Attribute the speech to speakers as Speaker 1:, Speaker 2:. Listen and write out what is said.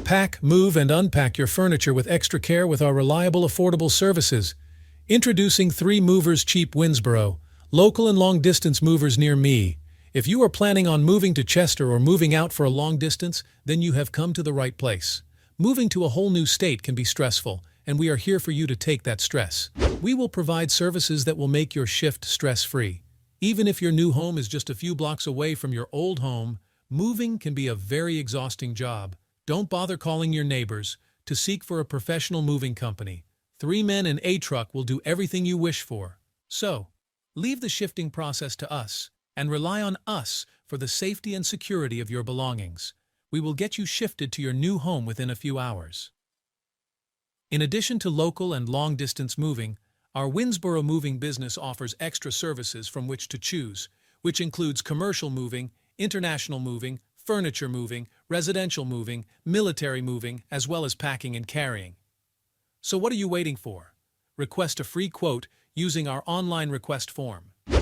Speaker 1: Pack, move, and unpack your furniture with extra care with our reliable, affordable services. Introducing 3 Movers Cheap Winnsboro, local and long-distance movers near me. If you are planning on moving to Chester or moving out for a long distance, then you have come to the right place. Moving to a whole new state can be stressful, and we are here for you to take that stress. We will provide services that will make your shift stress-free. Even if your new home is just a few blocks away from your old home, moving can be a very exhausting job. Don't bother calling your neighbors to seek for a professional moving company. 3 men and a truck will do everything you wish for. So, leave the shifting process to us and rely on us for the safety and security of your belongings. We will get you shifted to your new home within a few hours. In addition to local and long-distance moving, our Winnsboro moving business offers extra services from which to choose, which includes commercial moving, international moving, furniture moving, residential moving, military moving, as well as packing and carrying. So what are you waiting for? Request a free quote using our online request form.